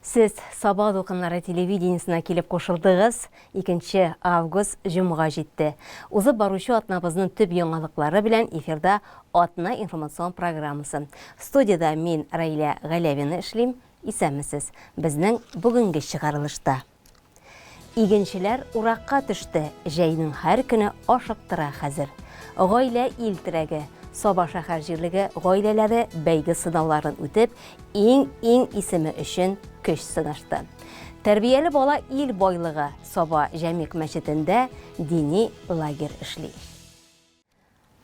Сіз Саба Дулкынлары телевидениесіне келіп қошылдығыз 2 август жұмыға жетті. Узып барушы атнабызның түп яңалыклары белән эфирда атна информацион программасы. Студияда мен Райля Галявина эшлим. Исәнмесез, безнең бүгенге чыгарылышта. Игенчеләр уракка төште. Җәйнең һәр көне ашыктыра хәзер. Гаилә ил терәге. Саба шәһәр җирлеге гаиләләре бәйге сынауларын үтеп, иң исеме өчен көч сынашты. Тәрбияле бала ил байлыгы. Саба Җәмик мәчетендә дини лагерь эшли.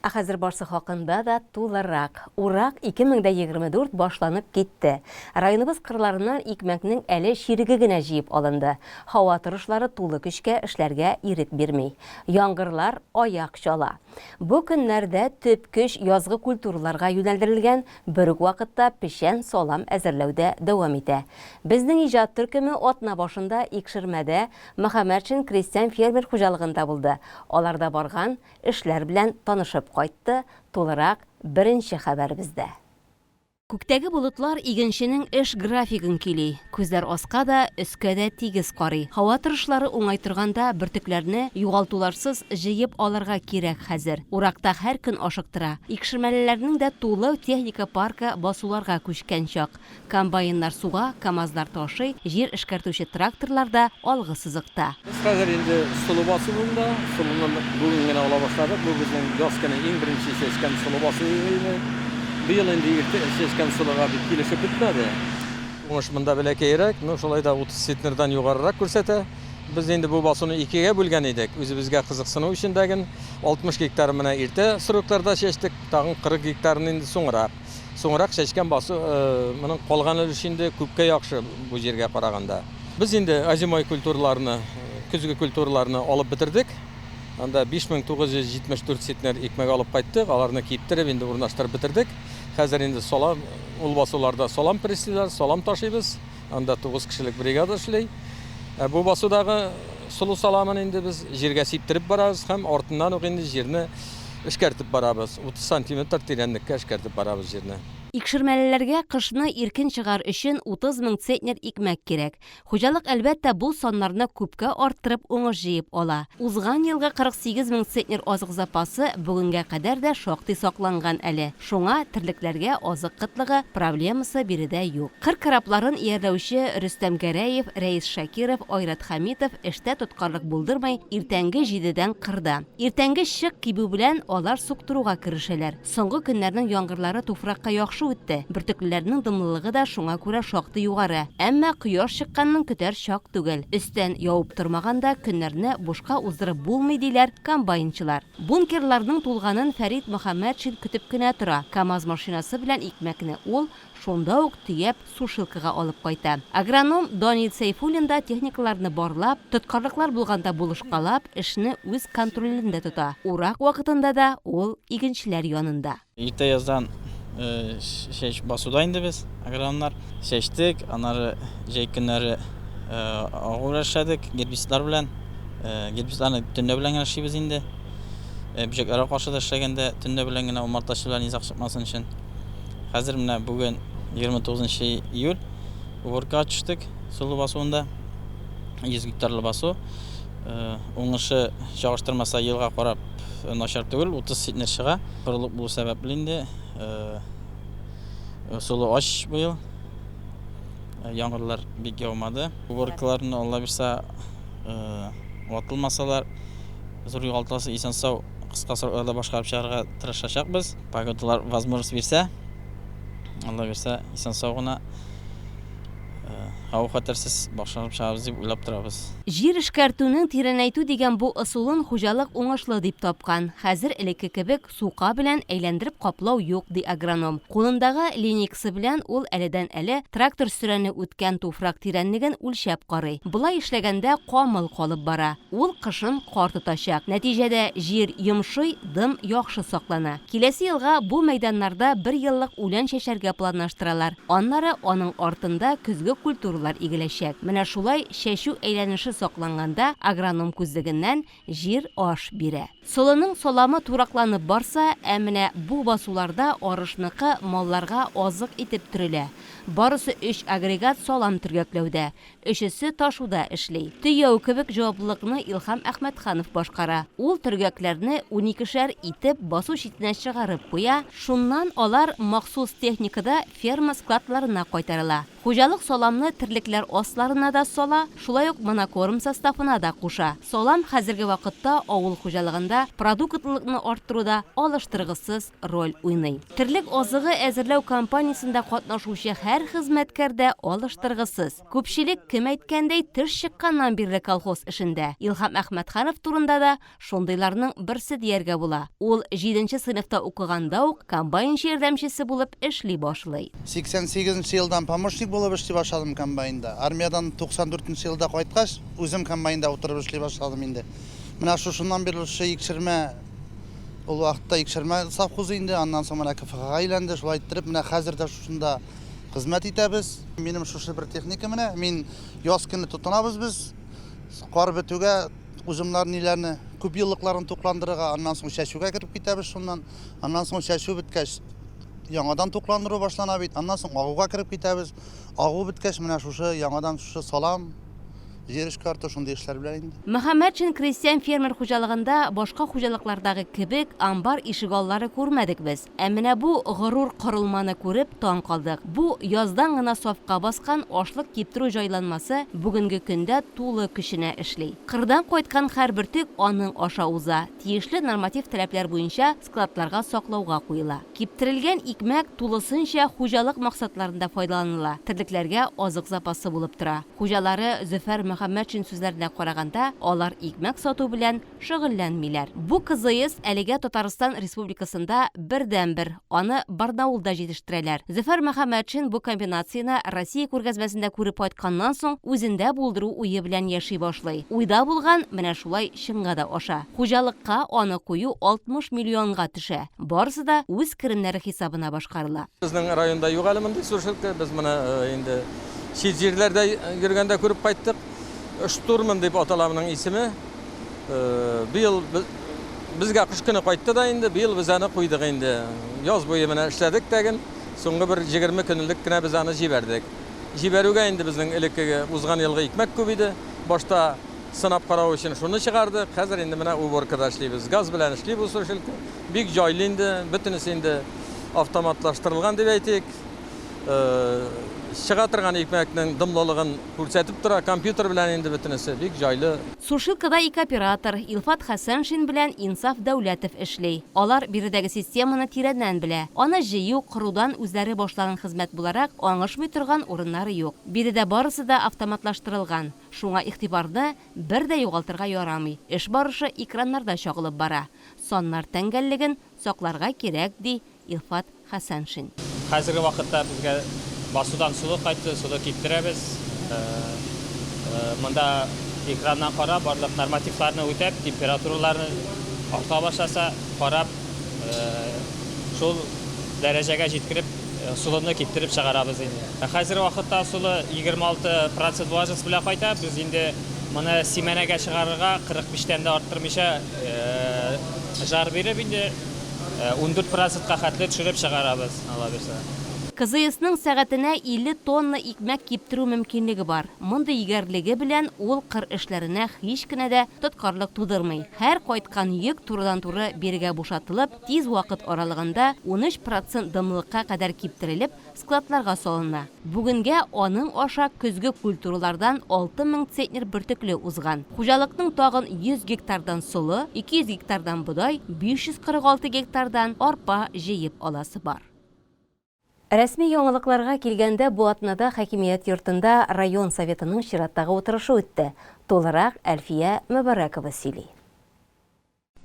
Хәзер барсы хакында да тулырак. Урак 2024 башланып китте. Районыбыз кырларыннан икмәкнең әле шириге генә җыеп алынды. Һава торышлары тулы көчкә эшләргә ирек бирми. Яңгырлар аяк чала. Бу көннәрдә төп көч язгы культураларга юнәлдерелгән, бер үк вакытта пешән салам әзерләүдә дәвам итә. Безнең иҗат төркеме атна башында Икшермәдә Мөхәммәдшин крестьян фермер хуҗалыгында булды. Аларда барган, эшләр белән танышып кайтты. Тулырак беренче хәбәр бездә. Күктәге болытлар игенченең эш графигын кили. Күзләр аска да, өскә дә тигез карый. Һава торышлары уңай торганда бөртекләрне югалтуларсыз җыеп алырга кирәк хәзер. Уракта һәр көн ашыктыра. Икшермәлеләрнең дә тулы техника паркы басуларга күчкән чак. Комбайннар суга, КАМАЗлар ташый, җир эшкәртүче тракторлар да алгы сызыкта. Biz hozir endi sulu bosuvunda, suluni bugun gina ola boshladik. Bu bizning yoskani eng birinchi seçken sulu bosuvini. Bu yıl endi seçken suluga kelishib bitmadi. Oңышмында бәләкәйрәк, шулай да 30 центнердан югарырак күрсәтә. Biz endi bu басуны 2гә бүлгән идек. Үзебезгә кызыксыну өчен дәген 60 гектар менә иртә срокларда чәчтек, тагын 40 гектарын инде соңрак чәчкән басу моның калганы өчен күпкә яхшы бу җиргә караганда. Biz endi азимай культураларны, көзге культураларны алып бетердек. Анда 5974 центнер икмәк алып кайттык. Аларны киптереп инде урнаштырып бетердек. Хәзер инде салам ул басуларда салам преслилар, салам ташыйбыз. Анда 9 кешелек бригада эшли. Бу басудагы сулу саламын инде без җиргә сиптереп барабыз һәм артыннан ук инде җирне эшкәртеп барабыз. 30 сантиметр тирәнлеккә эшкәртеп барабыз җирне. Икшермәлеләргә кышны иркен чыгар өчен 30 000 центнер икмәк кирәк. Хуҗалык әлбәттә бу саннарны күпкә арттырып уңыш җыеп ала. Узган елгы 48 000 центнер азык запасы бүгенгә кадәр дә шактый сакланган әле. Шуңа терлекләргә азык кытлыгы проблемасы биредә юк. Кыр карапларын иярләүче Рөстәм Гәрәев, Рәис Шакиров, Айрат Хамитов эштә тоткарлык булдырмай иртәнге 7дән кырда. Иртәнге чык кибү белән алар суктыруга керешәләр. Соңгы көннәрнең яңгырлары туфракка яхшы үтте. Бөртекләрнең дымлылыгы да шуңа күрә шактый югары. Әмма кояш чыкканның көтәр чак түгел. Өстән явып тормаганда көннәрне бушка уздырып булмый диләр комбайнчылар. Бункерларның тулганын Фәрит Мөхәммәдшин көтеп кенә тора. КАМАЗ машинасы белән икмәкне ул шунда ук төяп сушилкага алып кайта. Агроном Данил Сейфуллин да техникаларны барлап, тоткарлыклар булганда булышкалап, эшне үз контролендә тота. Урак вакытында да ул игенчеләр янында. Иртә яздан шеш басуда инде без агрономнар шештек, анары җәй көннәре агырашадык гербицидлар белән. Гербицларны төнлә белән эшлибез инде. Бөҗәкләргә каршы да эшләгәндә төнлә белән генә умарташы белән изак чыкмасын өчен. Хәзер менә бүген 29 июль уборка төштек сулу басуында 100 гектарлы басу. Уңышы чагыштырмаса елга карап начар түгел, 30 центнер чыга. Кырылык булу сәбәпле инде сулу аш бу ел. Яңгырлар бик яумады. Уборкаларны Алла бирсә ватылмасалар зур югалтасы исән-сау кыска срокларда башкарып чыгарга тырышачакбыз. Погодалар возможность бирсә, Алла бирсә исән-сау гына һава хәтерсез башкарып чыгарбыз дип уйлап торабыз. Җир эшкәртүнең тирәнәйтү дигән бу ысулын хуҗалык уңышлы дип тапкан. Хәзер элекке кебек сука белән әйләндереп каплау юк ди агроном. Кулындагы линейкасы белән ул әледән-әле трактор сөрәне үткән туфрак тирәнлеген үлчәп карый. Булай эшләгәндә камыл калып бара. Ул кышын кар тотачак. Нәтиҗәдә җир йомшый, дым яхшы саклана. Киләсе елга бу мәйданнарда 1 еллык үлән чәчәргә планлаштыралар. Аннары аның артында көзге культуралар игеләчәк. Менә шулай чәчү әйләнеше сакланганда агроном күзлегеннән җир аш бирә. Солының соламы туракланып барса, әмінә бу басуларда арышныкы малларга азык итеп төрелә. Барысы 3 агрегат салам төргәкләүдә, өчесе ташуда эшли. Төяу кебек җаваплылыкны Илһам Әхмәтханов башкара. Ул төргәкләрне 12шәр итеп басу читенә чыгарып куя, шуннан алар махсус техникада ферма складларына кайтарыла. Хуҗалык саламны терлекләр асларына да сала, шулай ук монокорм составына да куша. Салам хәзерге вакытта авыл хуҗалыгында продуктлылыкны арттыруда алыштыргысыз роль уйный. Терлек азыгы әзерләү кампаниясендә катнашучы һәр хезмәткәр дә алыштыргысыз. Күпчелек кем әйткәндәй тыш чыкканнан бирле колхоз эшендә. Илһам Әхмәтханов турында да шундыйларның берсе дияргә була. Ул 7нче сыйныфта укыганда ук комбайнчы ярдәмчесе булып эшли башлый. 88 елдан помощник булып эшли башладым комбайнда. Армиядан 94 елда кайткач, үзем комбайнда утырып эшли башладым инде. Менә шушыннан бирле икшермә ул вакытта икшермә совхозы инде, аннан соң менә КФГ-га әйләнде, шулай иттереп менә хәзер дә шушында хезмәт итәбез. Минем шушы бер техника менә, мин яз көне тотынабыз без. Кар бетүгә узымнар ниләрне, күп еллыкларын тукландырырга, аннан соң чәчүгә кирип китәбез шуннан. Аннан соң чәчү биткәч яңадан тукландыру башлана бит. Аннан соң агуга кирип китәбез. Агу биткәч менә шушы яңадан шушы салам Жериш карта шундый эшләр белән инде. Мөхәммәтшин крестьян фермер хуҗалыгында башка хуҗалыклардагы кебек амбар ишегаллары күрмәдек без. Ә менә бу горур корылманы күреп таң калдык. Бу яздан гына сафка баскан ашлык киптерү җайланмасы бүгенге көндә тулы көченә эшли. Кырдан кайткан һәрбер төк аның аша уза. Тиешле норматив таләпләр буенча складларга саклауга куела. Киптерелгән икмәк тулысынча хуҗалык максатларында файдаланыла. Терлекләргә азык запасы булып тора. Хуҗалары Зөфәр Мөхәммәтшин сүзләренә караганда, алар икмәк сату белән шөгыльләнмиләр. Бу кызыйыз әлегә Татарстан Республикасында бердән-бер, аны Барнаулда җитештерәләр. Зөфәр Мөхәммәтшин бу комбинацияны Россия күргәзмәсендә күреп кайтканнан соң үзендә булдыру уе белән яши башлый. Уйда булган менә шулай чынга да аша. Хуҗалыкка аны кую 60 миллионга төшә. Барысы да үз керемнәре хисабына башкарыла. Безнең районда юк әле мондый суршылка, без моны инде чит җирләрдә йөргәндә күреп кайттык. Штурман дип аталамның исеме. Быел безгә кыш көне кайтты да инде, быел без аны куйдык инде. Яз буе менә эшләдек тәген. Соңгы бер 20 көнлек кенә без аны җибәрдек. Җибәрүгә инде безнең элеккеге узган елгы икмәк күп иде. Башта сынап карау өчен шуны чыгардык. Хәзер инде менә уборкада эшлибез. Газ белән эшли бу суршылка. Бик җайлы инде, бөтенесе инде автоматлаштырылган дип әйтик. Чыга торган икмәкнең дымлылыгын күрсәтеп тора, компьютер белән инде бөтенесе бик җайлы. Суршилкада ике оператор Илфат Хәсәншин белән Инсаф Дәүләтов эшли. Алар биредәге системаны тирәннән белә. Аны җыю, кырудан үзләре башлаган хезмәт буларак аңышмый торган урыннары юк. Биредә барысы да автоматлаштырылган. Шуңа игътибарны бер дә югалтырга ярамый. Эш барышы экраннарда чагылып бара. Саннар тәңгәллеген сакларга кирәк, ди Илфат Хәсәншин. Хәзерге вакытта безгә басудан сулы кайтты, сулы киптерәбез. Монда экраннан карап, барлык нормативларны үтәп, температураларны арта башласа, карап, шул дәрәҗәгә җиткереп, сулыны киптереп чыгарабыз инде. Хәзерге вакытта сулы 26% влажность белән кайта. Без инде моны семенәгә чыгарырга 45-тән дә арттырмыйча жар биреп инде 14%-ка хәтле төшереп чыгарабыз, Алла берсә. Кызыйсның сәгатенә 50 тонна икмәк киптерү мөмкинлеге бар. Мондый егәрлеге белән ул кыр эшләренә һич кенә дә тоткарлык тудырмый. Һәр кайткан йөк турыдан-туры бирегә бушатылып, тиз вакыт аралыгында 13% дымлыкка кадәр киптерелеп, складларга салына. Бүгенгә аның аша көзге культуралардан 6000 центнер бөртекле узган. Хуҗалыкның тагын 100 гектардан солы, 200 гектардан будай, 546 гектардан арпа җыеп аласы бар. Рәсми яңалыкларга килгәндә бу атнада хакимият йортында район советының чираттагы утырышы үтте. Толырак Әлфия Мөбәрәкова сөйли.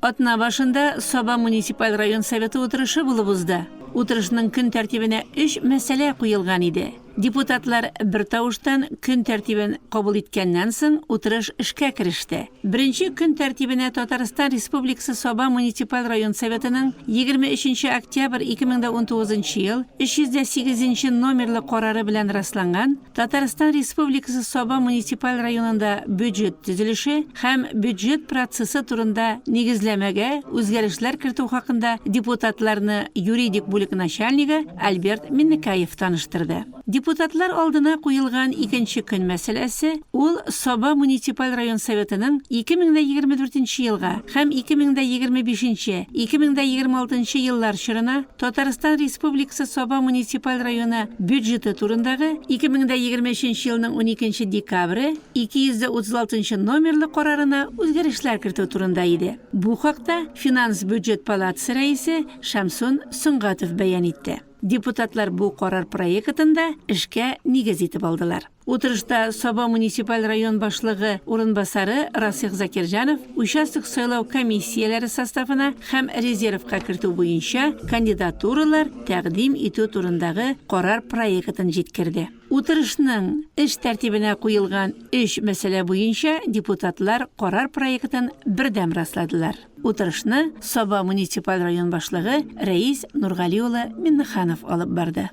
Атна башында Саба муниципаль район советы утырышы булып узды. Утырышның көн тәртибенә 3 мәсьәлә куелган иде. Депутатлар бер тавыштан көн тәртибен кабул иткәннән соң утырыш эшкә кереште. Беренче көн тәртибенә Татарстан Республикасы Саба муниципаль район советының 23 октябрь 2019 ел 308 номерлы карары белән расланган Татарстан Республикасы Саба муниципаль районында бюджет төзелеше һәм бюджет процессы турында нигезләмәгә үзгәрешләр кертү хакында депутатларны юридик бүлек начальнигы Альберт Миннекаев таныштырды. Депутатлар алдына куелган икенче көн мәсьәләсе ул Соба муниципаль район советының 2024 елга һәм 2025-2026 еллар чорына Татарстан Республикасы Соба муниципаль районы бюджеты турындагы 2023 елның 12 декабры 236 номерлы карарына үзгәрешләр кертү турында иде. Бу хакта Финанс бюджет палатасы рәисе Шамсун Сунгатов бәян итте. Депутатлар бу карар проектында эшкә нигез итеп алдылар. Утырышта Соба муниципаль район башлыгы урынбасары Расих Закирҗанов участок сайлау комиссияләре составына һәм резервка кертү буенча кандидатуралар тәкъдим итү турындагы карар проектын җиткерде. Утырышның эш тәртибенә куелган 3 мәсьәлә буенча депутатлар карар проектын бердәм расладылар. Утырышны Соба муниципаль район башлыгы Рәис Нургали улы Миннеханов алып барды.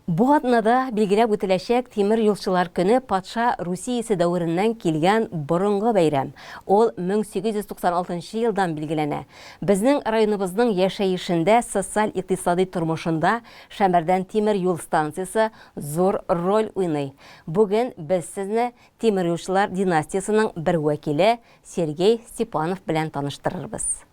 Бу атнада билгеләп үтеләчәк Тимер юлчылар көне патша Русиясе дәвереннән килгән борынгы бәйрәм. Ул 1896 елдан билгеләнә. Безнең районыбызның яшәешендә, социаль-икътисади тормышында Шәмәрдән тимер юл станциясе зур роль уйный. Бүген без сезне Тимер юлчылар династиясының бер вәкиле Сергей Степанов белән таныштырырбыз.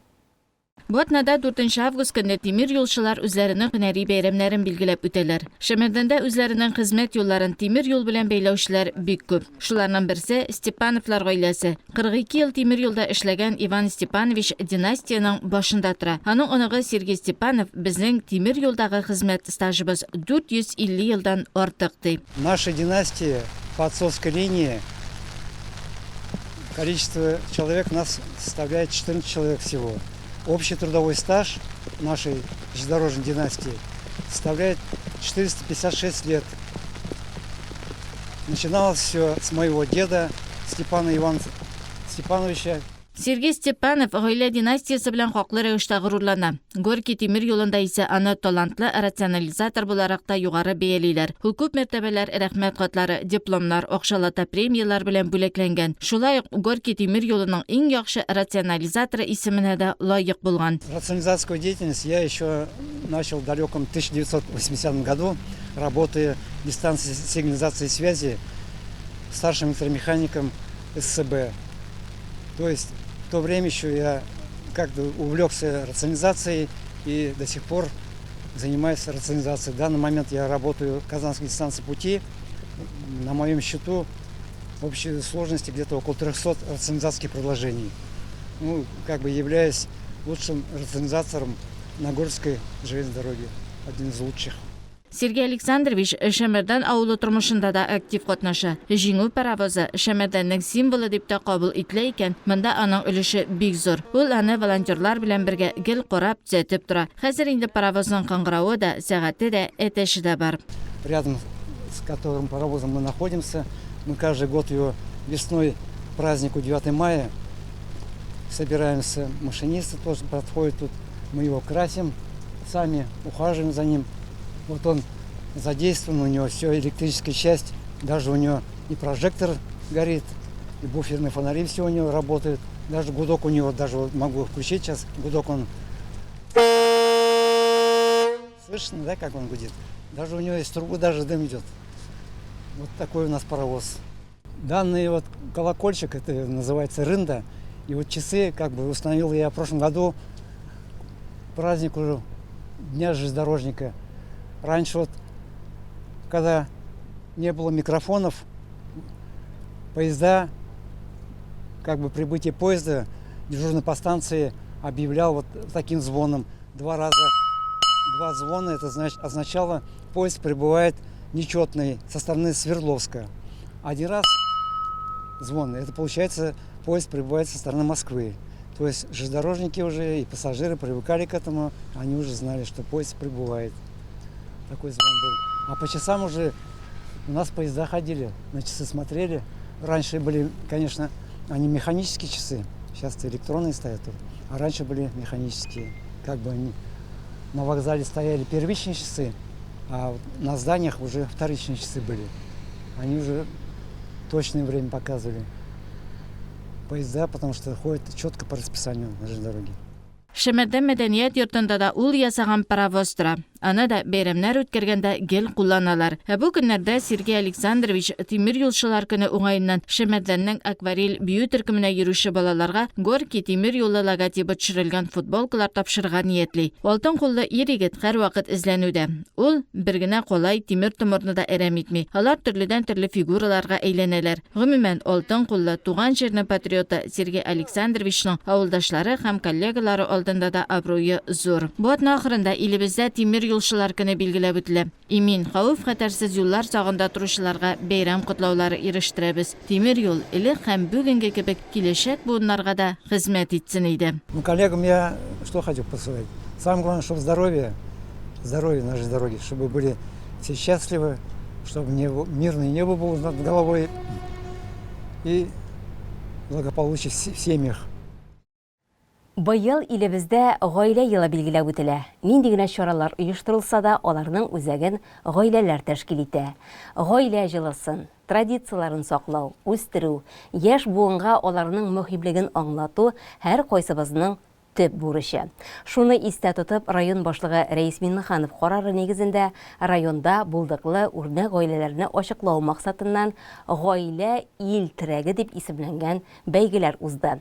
Бу атнада 4 август көнне тимир юлчылар үзләренең һөнәри бәйрәмнәрен билгеләп үтәләр. Шәмәрдәндә үзләренең хезмәт юлларын тимир юл белән бәйләүчеләр бик күп. Шуларның берсе Степановлар гаиләсе. 42 ел тимир юлда эшләгән Иван Степанович династияның башында тора. Аның оныгы Сергей Степанов безнең тимир юлдагы хезмәт стажыбыз 450 елдан артык ди. Наша династия по отцовской линии, количество человек у нас составляет 14 человек всего. Общий трудовой стаж нашей железнодорожной династии составляет 456 лет. Начиналось все с моего деда Степана Ивана Степановича. Сергей Степанов гаилә династиясе белән хаклы рәвештә горурлана. Горький тимир юлында исә аны талантлы рационализатор буларак та югары бәялиләр. Күп мәртәбәләр, рәхмәт хатлары, дипломнар, акчалата премиялар белән бүләкләнгән. Шулай ук Горький тимир юлының иң яхшы рационализаторы исеменә дә лаек булган. Рационализаторскую деятельность я еще начал в далеком 1980 году, работая в дистанции сигнализации и связи старшим электромехаником ССБ. То есть в то время еще я как-то увлекся рационализацией и до сих пор занимаюсь рационализацией. В данный момент я работаю в Казанской дистанции пути. На моем счету в общей сложности где-то около 300 рационализаторских предложений. Ну, как бы являюсь лучшим рационализатором на Горской железной дороге. Один из лучших. Сергей Александрович Шәмәрдән авылы тормышында да актив катнаша. Җиңү паровозы Шәмәрдәннең символы дип тә кабул ителә икән, монда аның өлеше бик зур. Ул аны волонтерлар белән бергә гел карап төзәтеп тора. Хәзер инде паровозның кыңгыравы да, сәгате дә, әтәше дә бар. Рядом с которым паровозом мы находимся, мы каждый год его весной к празднику 9 мая собираемся, машинисты тоже подходят тут, мы его красим, сами ухаживаем за ним. Вот он задействован, у него все электрическая часть, даже у него и прожектор горит, и буферные фонари все у него работают. Даже гудок у него, даже вот могу включить сейчас, гудок он... Слышно, да, как он гудит? Даже у него из трубы даже дым идет. Вот такой у нас паровоз. Данный вот колокольчик, это называется рында. И вот часы, как бы установил я в прошлом году праздник уже Дня железнодорожника. Раньше вот, когда не было микрофонов, поезда, как бы прибытие поезда, дежурный по станции объявлял вот таким звоном. 2 раза, 2 звона, это означало, поезд прибывает нечетный со стороны Свердловска. 1 раз звон, это получается, поезд прибывает со стороны Москвы. То есть железнодорожники уже и пассажиры привыкали к этому, они уже знали, что поезд прибывает. Такой звон был. А по часам уже у нас поезда ходили, на часы смотрели. Раньше были, конечно, они механические часы, сейчас электронные стоят тут. А раньше были механические. Как бы они на вокзале стояли первичные часы, а на зданиях уже вторичные часы были. Они уже точное время показывали. Поезда, потому что ходят четко по расписанию на железной дороге. Шәмәрдән мәдәният йортында да ул ясаган паровоз тора. Аны да бәйрәмнәр үткәргәндә гел кулланалар. Бу көннәрдә Сергей Александрович тимир юлчылар көне уңаеннан Шәмәдәннең акварель бию төркеменә йөрүче балаларга Горький тимир юлы логотипы төшерелгән футболкалар тапшырырга ниятли. Алтын куллы ир-егет һәрвакыт эзләнүдә. Ул бер генә колай тимер томырны да әрәм итми. Алар төрледән төрле фигураларга әйләнәләр. Гомумән, алтын куллы туган җирне патриоты Сергей Александровичның авылдашлары һәм коллегалары алдында да абруе зур. Бу атна ахырында илебездә тимир юлчылар көне билгеләп үтелә. Имин, хәвеф-хәтәрсез юллар сагында торучыларга бәйрәм котлаулары ирештирәбез. Тимир юл элек һәм бүгенге кебек киләчәк буыннарга да хезмәт итсен иде. Коллегам я что хочу посылать? Самое главное, чтобы здоровье нашей дороги, чтобы были все счастливы, чтобы мирное небо было над головой и благополучие в семьях. Быел илебездә гаилә елы билгеләп үтелә. Нинди генә чаралар оештырылса да, аларның үзәген гаиләләр тәшкил итә. Гаилә җылысын, традицияларын саклау, үстерү, яшь буынга аларның мөһимлеген аңлату һәр кайсыбызның төп бурычы. Шуны истә тотып, район башлыгы Рәис Миннеханов карары нигезендә районда булдыклы үрнәк гаиләләрне ачыклау максатыннан гаилә ил терәге дип исемләнгән бәйгеләр узды.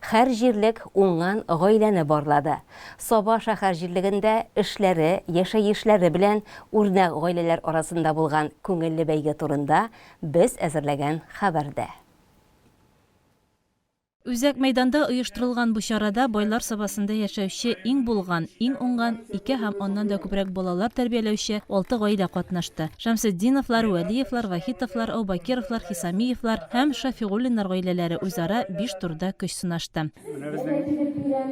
Һәр җирлек уңган гаиләне барлады. Саба шәһәр җирлегендә эшләре, яшәешләре белән үрнәк гаиләләр арасында булган күңелле бәйге турында без әзерләгән хәбәрдә. Үзәк мәйданда оештырылган бу чарада байлар сабасында яшәүче иң булган, иң уңган 2 һәм оннан да күбрәк балалар тәрбияләүче 6 гаилә катнашты. Шәмсетдиновлар, Вәлиевлар, Вахитовлар, Аубакировлар, Хисамиевлар һәм Шафигуллиннар гаиләләре үзара 5 турда көч сынашты.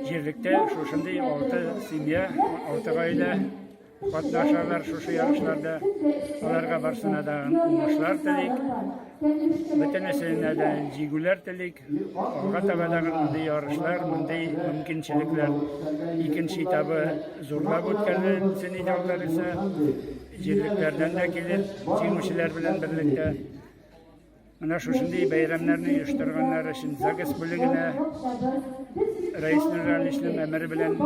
Җирлектә шушындый 6 семья, 6 гаилә катнашалар шушы ярышларда. Аларга барсына да уңышлар телик. Бөтенесенә дә җиңүләр телик. Алга таба да мондый ярышлар, мондый мөмкинчелекләр икенче этабы зурлап үткәрелсен иде аларыса. Җирлекләрдән дә килеп, җиңүчеләр белән берлектә. Менә шушындый бәйрәмнәрне оештырганнар өчен ЗАГС бүлегенә Рәис Нургалишның әмере белән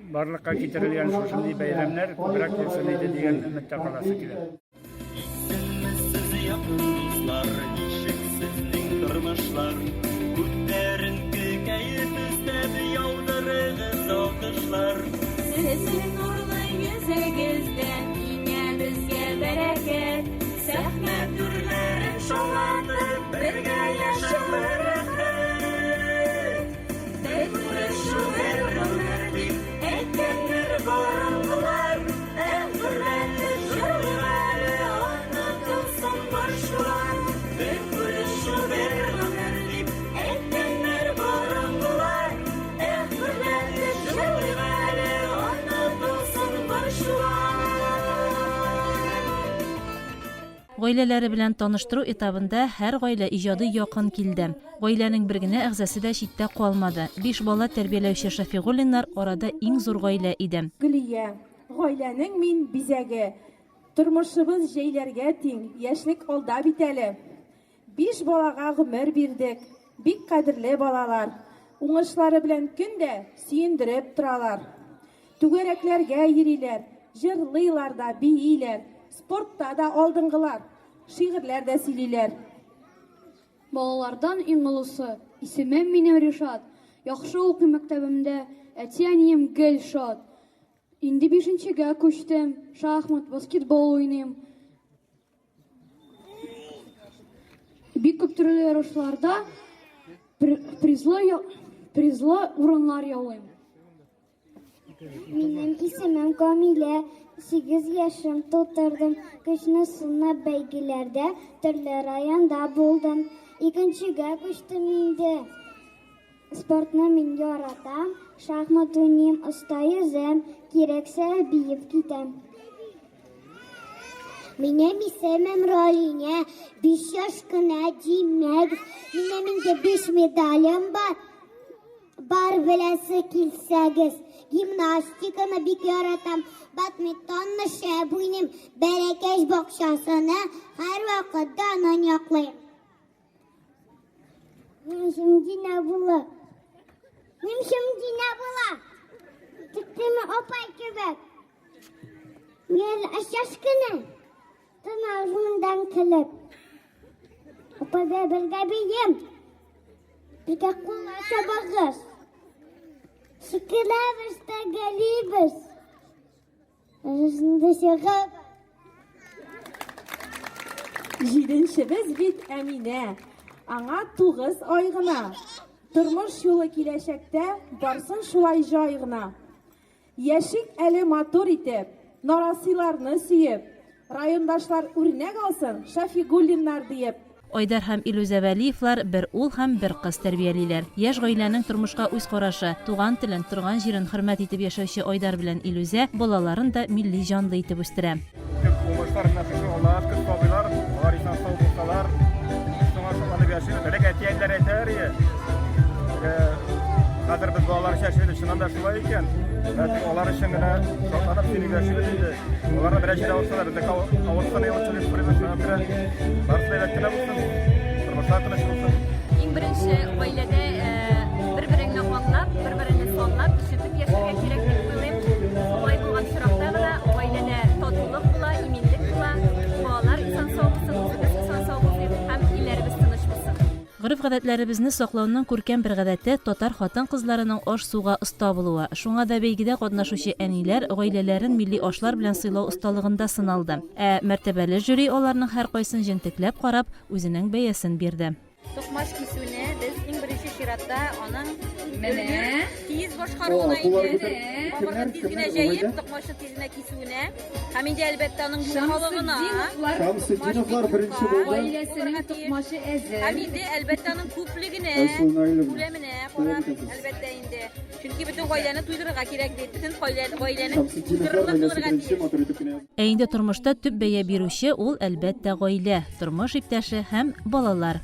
барлыкка китерелгән шушындый бәйрәмнәр күбрәк булсын иде дигән өметтә каласы килә. Японлар, ишексезнең тормышлар, күпләрен көкәеп өстәп яудырыгыз алкышлар. Сезнең нурлы йөзегездән иңә безгә бәрәкәт, сәхнә түрләрен шаулатып бергә яшәү рәхмәт. Бер күрешү бер гомер дип әйткәннәр барынлар, әгъзәле җырлары онытылсын борчулар. Бер күрешү бер гомер дип әйткәннәр барынлар, әгъзәле җырлары онытылсын борчулар. Гаиләләре белән таныштыру этабында һәр гаилә иҗады якын килде. Гаиләнең бер генә әгъзасы да читтә калмады. 5 бала тәрбияләүче Шафигуллиннар арада иң зур гаилә иде. Гөлия, гаиләнең мин бизәге. Тормышыбыз җәйләргә тиң, яшьлек алда бит әле. 5 балага гомер бирдек. Бик кадерле балалар. Уңышлары белән көндә сөендереп торалар. Түгәрәкләргә йөриләр, җырлыйлар да, бииләр. Спортта да алдынгылар, шигырьләр дә сөйлиләр. Балалардан иң олысы, исемем минем Ришат. Яхшы укый мәктәбемдә, әти-әнием гел шат. Инде 5-нчегә күчтем, шахмат, баскетбол уйныйм. Бик күп төрле ярышларда призлы урыннар яулыйм. Минем исемем Камилә. 8 яшым тутырдым. Көчне сынна бәйгеләрдә төрле районда булдым. 2-нчегә күчтем инде. Спортны мин яратам. Шахмат уйныйм, оста йөзәм, кирәксә биеп китәм. Минем исемем Ралиня. 5 яшь кына димәк. Минем инде 5 медалем бар. Бар беләсе килсәгез. Гимнастиканы бик яратам. Бадминтонны шәп уйныйм. Бәрәкәш бакчасына һәр вакытта анан яклыйм. Минем Дина була. Тиктеме апай кебек. Мен ашашкыны. Тынавжымдан кіліп. Опада бірге бейім. Бірге қола сабағыз. Шықылабыз да галибіз. Арасында шығып. Жиденшебез бит Әминә. Аңа 9 айгына. Тормыш юлы киләчәктә барсын шулай жайгына. Яшик әле мотор итеп, нарасыйларны сөеп, райондашлар үрнәк алсын, Шафигуллиннар диеп. Айдар һәм Илүзә Вәлиевлар бер ул һәм бер кыз тәрбиялиләр. Яшь гаиләнең тормышка үз карашы, туган телен, торган җирен хөрмәт итеп яшәүче Айдар белән Илүзә балаларын да милли җанлы итеп үстерә. Хәзер без балалар чәчәде, чыннан да шулай икән. Алар өчен генә шатланып сөйли башлыйбыз инде. Аларга дәрәҗәдә алсалар, бездә авырсаны яучылык күрәбез, барысы да әйттеләр булсын. Тормышлар тыныч булсын. Иң беренче гаиләдә бер-береңне аңлап, бер-береңне санлап, ишетеп яшәргә кирәк дип уйлыйм. Шулай булган чиракта гына гаиләдә татулык була, иминлек була, балалар исән-сау булсын, үзебез исән-сау булсын һәм илләребез тыныч булсын. Гырыф-гадәтләребезне саклауның күркәм бер гадәте татар хатын-кызларының аш-суга оста булуы. Шуңа да бәйгедә катнашучы әниләр гаиләләрен милли ашлар белән сыйлау осталыгында сыналды. Мәртәбәле жюри аларның һәркайсын җентекләп карап, үзенең бәясен бирде. Токмаш кисүне без иң беренче чиратта аның тиз башкаруына инде. Аларга тиз генә җәеп, токмашны тизенә кисүенә, һәм инде әлбәттә аның юллыгына. Шамсетдиновлар беренче булды. Гаиләсенең токмашы әзер. Һәм инде әлбәттә аның күплегенә, күләменә карап, әлбәттә инде. Чөнки бөтен гаиләне туйдырырга кирәк дип, бөтен гаиләне туйдырырга. Инде тормышта төп бәя бирүче ул әлбәттә гаилә, тормыш иптәше һәм балалар.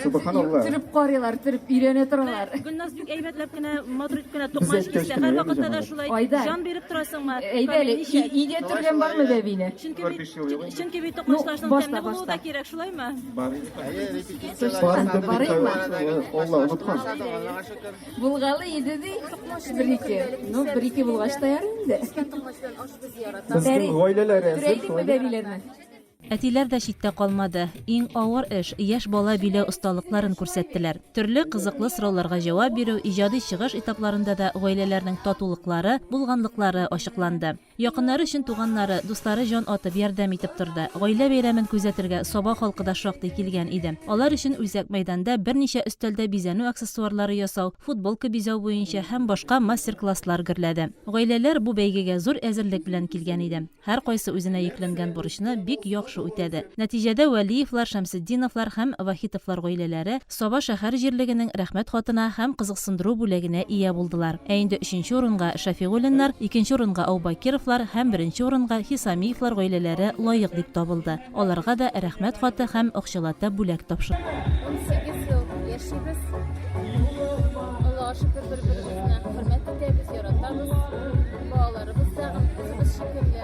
Субханаллах. Төреп карыйлар, төреп өйрәнә торалар. Гөлназ бик әйбәтләп кенә матур итеп кенә токмаш кисә, һәр вакытта да шулай җан биреп торасыңмы? Әйдәле, идә торган бармы бәбине? Чөнки бит токмашлашның тәмле булуы да кирәк, шулаймы? Алла оныткан. Булгалы иде ди, бер-ике. Ну, бер-ике булгач таяр инде. Безнең гаиләләр әзер. Әтиләр дә читтә калмады. Иң авыр эш яшь бала биләү осталыкларын күрсәттеләр. Төрле кызыклы сорауларга җавап бирү, иҗади чыгыш этапларында да гаиләләрнең татулыклары, булганлыклары ачыкланды. Якыннары өчен туганнары, дуслары җан атып ярдәм итеп торды. Гаилә бәйрәмен күзәтергә Саба халкы да шактый килгән иде. Алар өчен үзәк мәйданда берничә өстәлдә бизәнү аксессуарлары ясау, футболка бизәү буенча һәм башка мастер-класслар гөрләде. Гаиләләр бу бәйгегә зур әзерлек белән килгән иде. Һәр кайсы үзенә йөкләнгән бурычны бик яхшы үтәде. Нәтиҗәдә Вәлиевлар, Шәмсетдиновлар һәм Вахитовлар гаиләләре Саба шәһәр җирлегенең рәхмәт хатына һәм кызыксындыру бүләгенә ия булдылар. Инде 3нче урынга Шафигуллиннар, 2нче урынга Аубакировлар һәм 1нче урынга Хисамиевлар гаиләләре лаек дип табылды. Аларга да рәхмәт хаты һәм акчалата бүләк тапшырылды. 18 ел яшибез. Аллаһка шөкер, бер-беребезне хөрмәт итәбез, яратабыз. Балаларыбыз сагын, үзебез шөкерле.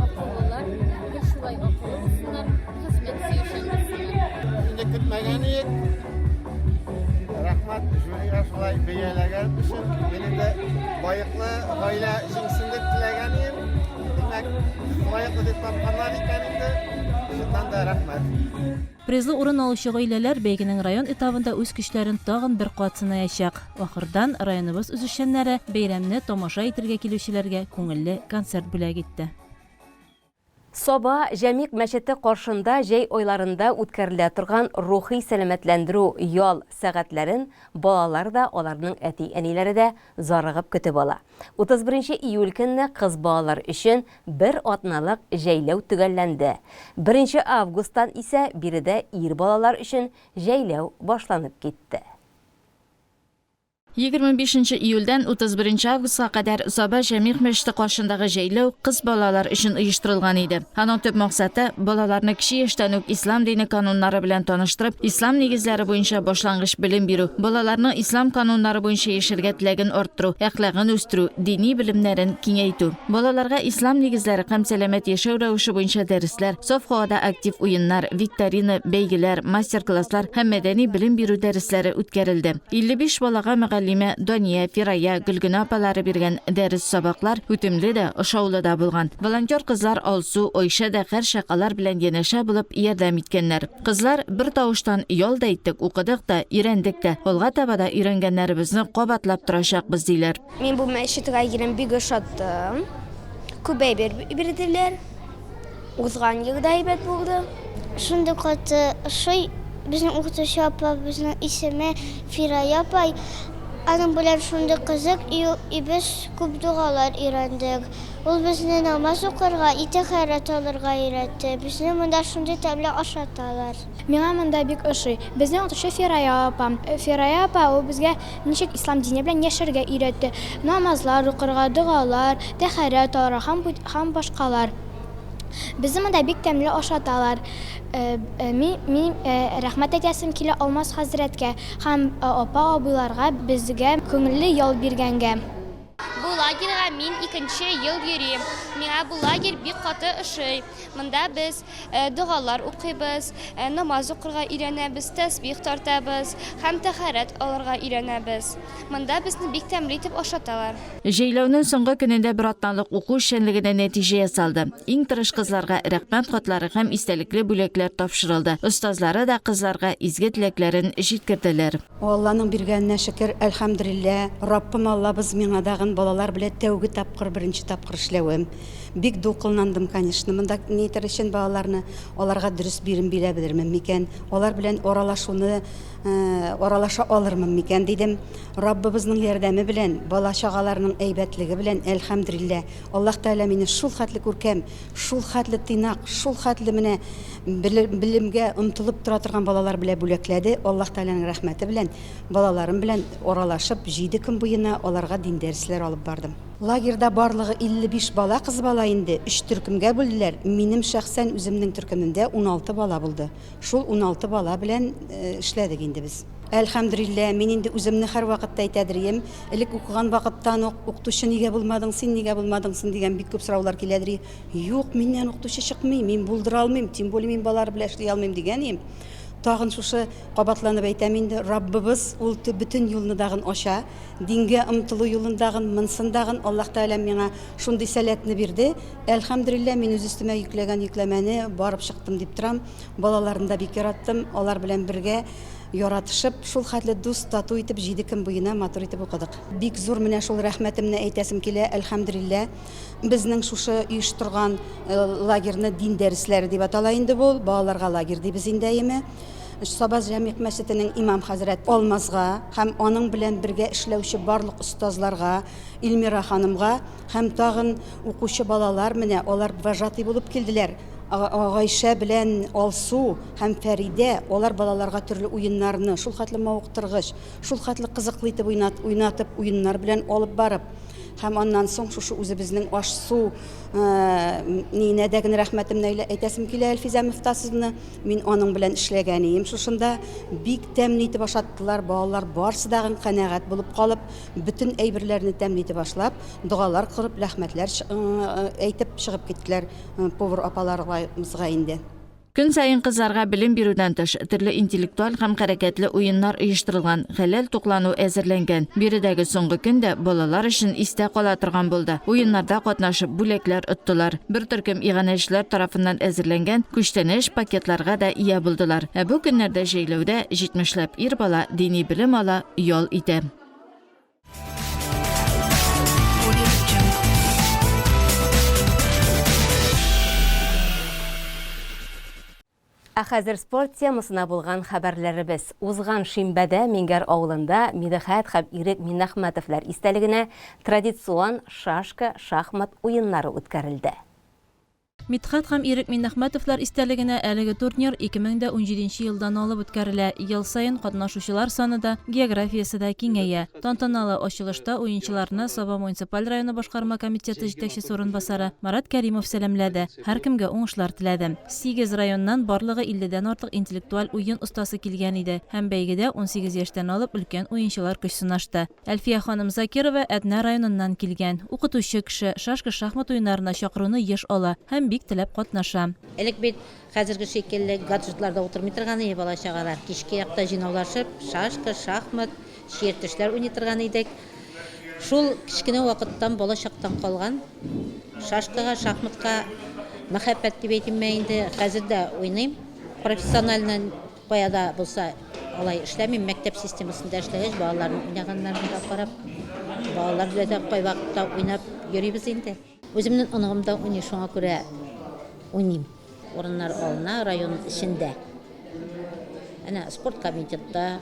Акыллылар, бер шулай акыллы булсыннар, хезмәт сөйшәнсеннәр. Инде көтмәгән идек. Рәхмәт жюрига шулай бәяләгән өчен. Мине дә лаеклы гаилә җиңсенлек теләгән идем. Димәк, лаеклы дип тапканнар икән инде. Шуннан да рәхмәт. Призлы урын алучы гаиләләр бәйгенең район этабында үз көчләрен тагын бер кат сынаячак. Ахырдан районыбыз үзешчәннәре бәйрәмне тамаша итәргә килүчеләргә күңелле концерт бүләк итте. Саба Җәмик мәчете каршында җәй айларында үткәрелә торган рухи сәламәтләндерү ял сәгатьләрен балалар да, аларның әти-әниләре дә зарыгып көтеп ала. 31 июль көнне кыз балалар өчен бер атналык җәйләү төгәлләнде. 1 августтан исә биредә ир балалар өчен җәйләү башланып китте. 25 июльдән 31 августка кадәр Саба Җәмик мәчете каршындагы җәйләү кыз балалар өчен оештырылган иде. Аның төп максаты балаларны кичә яшьтән үк ислам дине кануннары белән таныштырып, ислам нигезләре буенча башлангыч белем бирү, балаларның ислам кануннары буенча яшәргә теләген арттыру, әхлагын үстерү, дини белемнәрен киңәйтү. Балаларга ислам нигезләре һәм сәламәт яшәү рәвеше буенча дәресләр, саф һавада актив уеннар, викторина, бәйгеләр, мастер-класслар һәм мәдәни белем бирү дәресләре үткәрелде. 55 балага Галиме, Дания, Фирая, Гөлгүнә апалары биргән дәрес сабаклар үтемле дә, ошаулы да булган. Волонтер кызлар Алсу, Ойша да һәр шакалар белән янәшә булып ярдәм иткәннәр. Кызлар бер тавыштан ял да иттек, укыдык та, өйрәндек тә. Алга таба да өйрәнгәннәребезне кабатлап торачакбыз диләр. Мин бу мәчеткә кирәм бик ошаттым. Күбәй бирделәр. Узган елда әйбәт булды. Шунда каты шуй безнең укытучы апа, безнең исеме Фирая апай. Аның белән шунда кызык, и без күп дугалар өйрәндек. Ул безне намаз укырга, тәһарәт алырга өйрәтте. Безне монда шунда тәмле ашаталар. Миңа монда бик ошый. Безнең укытучы Фирая апа. Фирая апа ул безгә ничек ислам дине белән яшәргә өйрәтте. Намазлар укырга, дугалар, тәһарәт алырга һәм башкалар. Безне монда бик тәмле ашаталар. Мин рәхмәт әйтәсем килә Алмаз хәзрәткә һәм апа абыйларга безгә күңелле ял биргәнгә. Бу лагерьга мин 2нче ел йөрим. Миңа бу лагерь бик каты ошый. Монда без дугалар укыйбыз, намаз укырга өйрәнәбез, тәсбих тартабыз һәм тәһарәт алырга өйрәнәбез. Монда безне бик тәмле итеп ашаталар. Җәйләүнең соңгы көнендә бер атналык уку эшчәнлегенә нәтиҗә ясалды. Иң тырыш кызларга рәхмәт хатлары һәм истәлекле бүләкләр тапшырылды. Остазлары да кызларга изге теләкләрен җиткерделәр. Алланың биргәненә шөкер, әлхәмдүлиллә. Раббым Аллабыз миңа дагын балалар белән тәүге тапкыр, беренче тапкыр эшләвем. Бик дулкынландым, конечно. Монда ни итер өчен балаларны аларга дөрес бирем бирә белермен микән? Алар белән аралаша алырмын микән дидем. Раббыбызның ярдәме белән, бала чагаларның әйбәтлеге белән, әлхәмдүлиллә. Аллаһ Тәгалә мине шул хәтле күркәм, шул хәтле тыйнак, шул хәтле менә белемгә омтылып тора торган балалар белән бүләкләде. Аллаһ Тәгаләнең рәхмәте белән балаларым белән аралашып 7 көн буена аларга дин дәресләр алып бардым. Лагерда барлыгы 55 бала, кыз бала инде 3 төркемгә бүлделәр. Минем шәхсән үземнең төркемендә 16 бала булды. Шул 16 бала белән эшләдек инде без. Әлхәмдүлиллә, мин инде үземне һәр вакытта әйтәдерем. Элек укыган вакыттан укытучы нигә булмадың син, нигә булмадың син дигән бик күп сораулар киләдер. Юк, миннән укытучы чыкмый, мин булдыра алмыйм, тем более мин балалар белән эшли алмыйм дигән. Тагын шушы кабатланып әйтәм инде, Раббыбыз ул бөтен юлны дагын ача, дингә омтылу юлын дагын, монсын дагын Аллаһ Тәгалә миңа шундый сәләтне бирде. Әлхәмдүлиллә, мин үз өстемә йөкләгән йөкләмәне барып чыктым дип торам. Балаларны да бик яраттым, алар белән бергә яратышып, шул хәтле дус тату итеп 7 көн буена матур итеп укыдык. Бик зур менә шул рәхмәтемне әйтәсем килә, әлхәмдүлиллә. Безнең шушы оештырган лагерьне дин дәресләре дип атала инде бу, балаларга лагерь дибез инде әйеме. Сабаз Җәмигъ мәчетенең имам хәзрәт Алмазга һәм аның белән бергә эшләүче барлык остазларга, Илмира ханымга һәм тагын укучы балалар менә алар вожатый булып килделәр. Гайша белән Алсу һәм Фәридә, алар балаларга төрле уеннарны, шул хәтле мавыктыргыч, шул хәтле кызыклы итеп уйнатып, уеннар белән алып барып, һәм аннан соң шушы үзебезнең аш-су нинәдәген рәхмәтемне әйтәсем килә Әлфизә Мифтасовны, мин аның белән эшләгән идем. Шушында бик тәмле итеп ашаттылар, балалар барсы дагы канәгать булып калып, бөтен әйберләрне тәмле итеп ашлап, дугалар кылып, рәхмәтләр әйтеп чыгып киттеләр повар апаларыбызга инде. Көн сайын кызларга билим бирүдән тыш, төрле интеллектуаль һәм хәрәкәтле уеннар оештырылган, хәләл туклану әзерләнгән. Биредәге соңгы көндә балалар өчен истә кала торган булды. Уеннарда катнашып, бүләкләр оттылар. Бер төркем иганәчеләр тарафыннан әзерләнгән күчтәнеш пакетларга да ия булдылар. Бу көннәрдә җәйләүдә 70ләп ир бала дини белем ала, ял итә. Хәзер спорт темасына булган хәбәрләребез. Узган шимбәдә Мингәр авылында Мидхәт һәм Ирек Миннәхмәтовлар истәлегенә традицион шашка, шахмат уеннары үткәрелде. Мидхәт һәм Ирек Миннәхмәтовлар истәлегенә әлеге турнир 2017 елдан алып үткәрелә. Ел сайын катнашучылар саны да, географиясе дә киңәя. Тантаналы ачылышта уенчыларны Саба муниципаль районы башкарма комитеты җитәкчесе урынбасары Марат Кәримов сәламләде. Һәркемгә уңышлар теләде. 8 районнан барлыгы 50дән артык интеллектуаль уен остасы килгән иде. Һәм бәйгедә 18 яшьтән алып өлкән уенчылар көч сынашты. Әлфия ханым Закирова Әднә районыннан килгән. Укытучы кеше шашка шахмат уеннарына чакыруны еш ала һәм бик теләп катнаша. Элек бит хәзерге шикелле гаджетларда утырмый торган бала чагалар. Кичке якта җыйнаулашып, шашка, шахмат, шертешләр уйнатырган идек. Шул кичкене вакыттан балачактан калган шашкага, шахматка мәхәббәт дип әйтим мен инде. Хәзер дә уйныйм. Профессиональ баяда булса алай эшләмим, мәктәп системасында эшләгәч, балаларның уйнаганнарын карап, балалар белән дә кай вакытта уйнап йөрибез инде. Үземнең анагымда уйный, шуңа күрә уйныйм. Урыннар алына район эчендә. Әнә спорт комитетта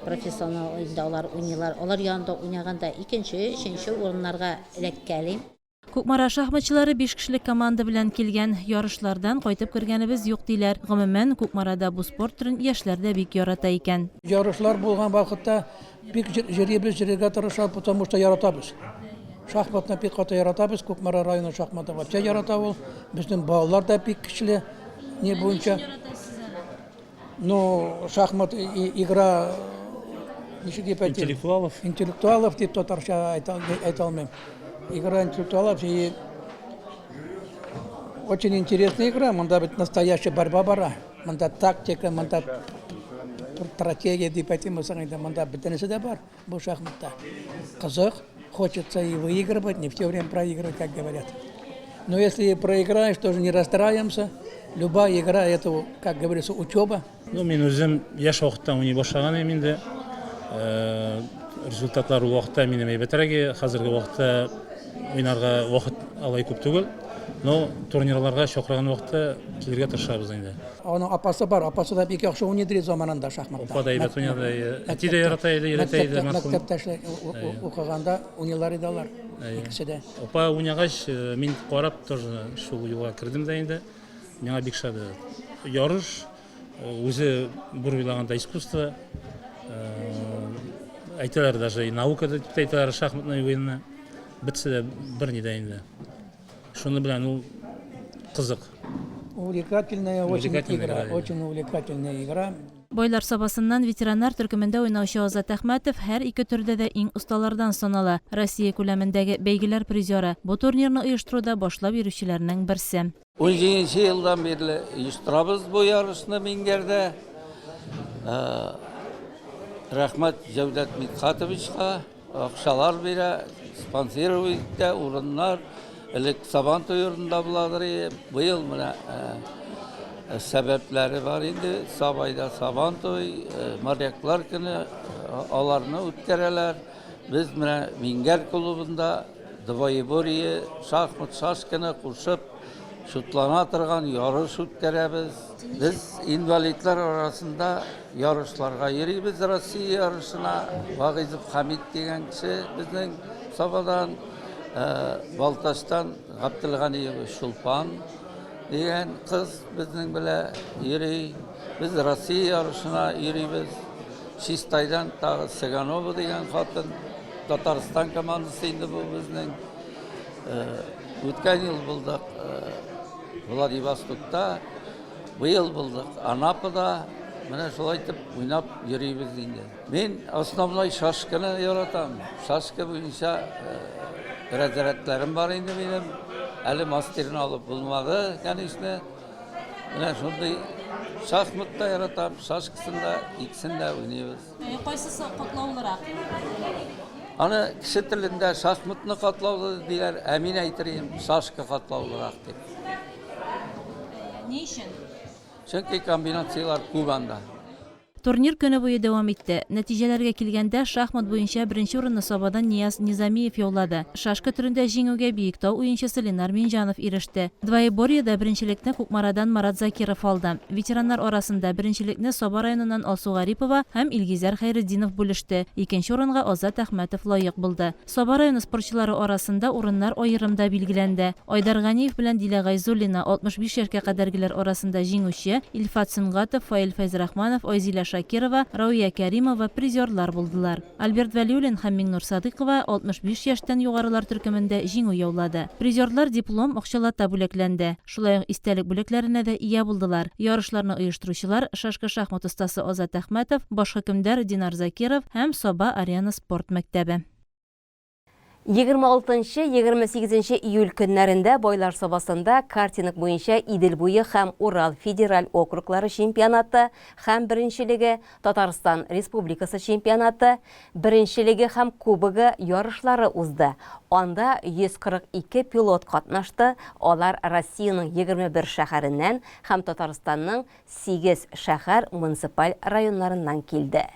профессионал уйнаулар уйныйлар. Алар янында уйнаганда 2-нче, 3-нче урыннарга эләккәлим. Кукмара шахматчылары 5 кешелек команда белән килгән, ярышлардан кайтып кергәнебез юк диләр. Гомумән, Кукмарада бу спорт төрен яшьләр дә бик ярата икән. Ярышлар булган вакытта бик җиребез тырышабыз, потому что яратабыз. Шахматны бик каты яратабыз, Кукмара районы шахматы вообще ярата ул. Безнең балалар да бик көчле не буенча. Ну, шахмат игра интеллектуалов дип татарча әйтә алмыйм. Игра интеллектуалов и очень интересная игра. Монда бит настоящая борьба бара. Монда тактика, монда стратегия дип әйтим булсаң, монда бөтенесе дә бар бу шахматта. Кызык, хочется и выигрывать, не все время проигрывать, как говорят. Но если проиграешь, тоже не расстраиваемся. Любая игра это, как говорится, учеба. Ну, мен өзім яш вакытта уйный башлаған инде. Результатлар вакытта минем әйбәтрәге, хәзерге вакытта уйнарга вакыт алай күп түгел. Но турнирларга чакырган вакытта килергә тырышабыз инде. Аның апасы бар, апасы да бик яхшы уйный заманында шахматта. Апа да әйбәт уйнады, әти дә ярата иде, мәктәптә укыганда уйныйлар иде алар. Икесе дә. Апа уйнагач, мин карап тоже шул юлга кирдем дә инде. Миңа бик шат. Ярыш үзе бер уйлаганда искусство, әйтәләр даже наука дип әйтәләр шахматный уйынны. Битсе дә бер ни дә инде. Шуны белән ул кызык. Увлекательная очень увлекательная игра. Бойлар сабасыннан ветераннар төркемендә уйнаучы Азат Әхмәтов һәр ике төрдә дә иң осталардан санала. Россия күләмендәге бәйгеләр призеры. Бу турнирны оештыруда башлап йөрүчеләрнең берсе. 17 елдан бері оештырабыз бу ярышны Мингәрдә. Рәхмәт Җәүдәт Митхатовичка, акчалар бирә, спонсирует итә, урыннар. Элек Сабантуй урында буладыр. Быел менә сәбәпләре бар инде. Сабайда Сабантуй, моряклар көне аларны үткәрәләр. Без менә Мингәр клубында двоеборье, шахмат, шашканы кушып шутлана торган ярыш үткәрәбез. Без инвалидлар арасында ярышларга йөрибез. Россия ярышына Вагызов Хамид дигән кеше безнең Сабадан, Балташтан Габдулганиев Шулпан дигән кыз безнең белән йөри. Без Россия ярышына йөрибез. Чистайдан тагы Сыганова дигән хатын, Татарстан командасы инде бу безнең. Үткән ел булдык Владивостокта, быел булдык Анапада. Менә шулай итеп уйнап йөрибез инде. Мин основной шашканы яратам. Шашка буенча разрядларым бар инде минем. Әле мастерны алып булмады, конечно. Менә шундый шахматта яратам, шашкасында икесендә уйныйбыз. Кайсысы катлаулырак? Аны кеше телендә шахматны катлаулы диләр, ә мин әйтергә шашка катлаулырак дип. Ни өчен? Чөнки комбинациялар күп анда. Турнир көне буе дәвам итте. Нәтиҗәләргә килгәндә шахмат буенча беренче урынны Сабадан Нияз Низамиев яулады. Шашка төрендә җиңүгә Биектау уенчысы Ленар Минҗанов иреште. Двоеборьеда беренчелекне Кукмарадан Марат Закиров алды. Ветераннар арасында беренчелекне Саба районыннан Алсу Гарипова һәм Илгизәр Хәйретдинов бүлеште. Икенче урынга Азат Әхмәтов лаек булды. Саба районы спортчылары арасында урыннар аерымда билгеләнде. Айдар Ганиев белән Дилә Гайзуллина 65 яшькә кадәргеләр арасында җиңүче, Илфат Сөнгатов, Фаил Фәйзрахманов, Айзилә Шакирова, Рауия Кәримова призерлар булдылар. Альберт Вәлиуллин һәм Миңнур Садыйкова 65 яшьтән югарылар төркемендә җиңү яулады. Призерлар диплом, акчалата бүләкләнде. Шулай ук истәлек бүләкләренә дә ия булдылар. Ярышларны оештыручылар шашка шахмат остасы Азат Әхмәтов, баш хөкемдар Динар Закиров һәм Саба Арена спорт мәктәбе. 26-28 июль көннәрендә бойлар собасында картинг буенча Идел буе һәм Урал федераль округлары чемпионаты һәм беренчелеге, Татарстан Республикасы чемпионаты, беренчелеге һәм кубогы ярышлары узды. Анда 142 пилот катнашты. Алар Россиянең 21 шәһәреннән һәм Татарстанның 8 шәһәр муниципаль районнарыннан килде.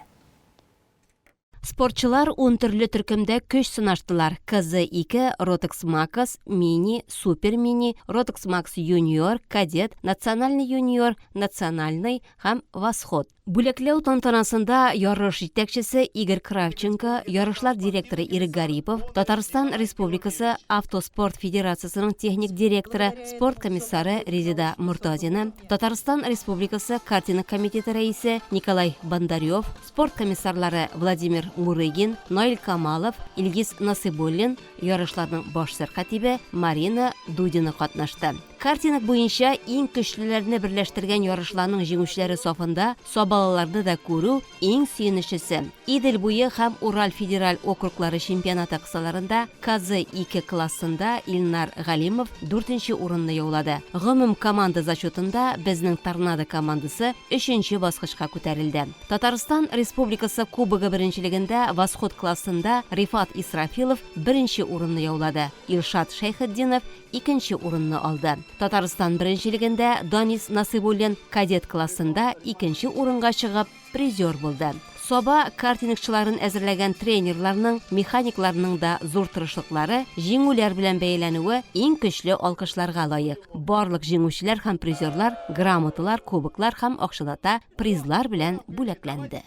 Спортчылар 10 төрле төркемдә көч сынаштылар. КЗ2, Rotex Max, Mini, Super Mini, Rotex Max Junior, Кадет, Национальный Junior, Национальный һәм Восход. Бүләкләү тантанасында ярыш җитәкчесе Игорь Кравченко, ярышлар директоры Ирек Гарипов, Татарстан Республикасы Автоспорт Федерациясының техник директоры, спорт комиссары Резида Муртазина, Татарстан Республикасы картинг комитеты рәисе Николай Бондарев, спорт комиссарлары Владимир Мурыгин, Наиль Камалов, Илгиз Насыбуллин, ярышларның баш сәрхәтибе Марина Дудина катнашты. Картинг буенча иң көчлеләрне берләштергән ярышларның җиңүчеләре сафында сабалаларны да күрү иң сөенечлесе. Идел буе һәм Урал федераль округлары чемпионаты кысаларында КЗ2 классында Илнар Галимов 4-нче урынны яулады. Гомум команда зачетында безнең Торнадо командасы 3-нче баскычка күтәрелде. Татарстан Республикасы кубогы беренчелегендә Восход классында Рифат Исрафилов 1-нче урынны яулады. Илшат Шәйхетдинов 2-нче урынны алды. Татарстан беренчелегендә Данис Насыбуллин кадет классында 2-нче урынга чыгып призер булды. Соба картингчыларын әзерләгән тренерларның, механикларның да зур тырышлыклары җиңүләр белән бәяләнүе иң көчле алкышларга лаек. Барлык җиңүчеләр һәм призерлар грамоталар, кубоклар һәм акчалата призлар белән бүләкләнде.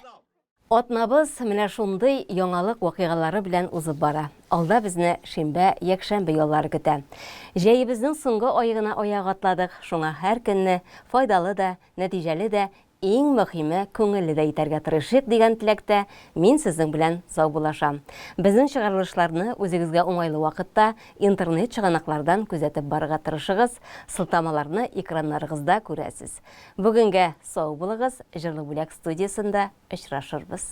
Атнабыз менә шундый яңалык вакыйгалары белән узып бара. Алда безне шимбә, якшәмбе яллары көтә. Җәйебезнең соңгы аегына аяк атладык. Шуңа һәр көнне файдалы да, нәтиҗәле дә, иң мөһиме күңелле дә итәргә тырышыйк дигән теләктә мин сезнең белән саубулашам. Безнең чыгарылышларны үзегезгә уңайлы вакытта интернет чыганаклардан күзәтеп барырга тырышыгыз. Сылтамаларны экраннарыгызда күрәсез. Бүгенгә сау булыгыз. Җырлы бүләк студиясында очрашырбыз.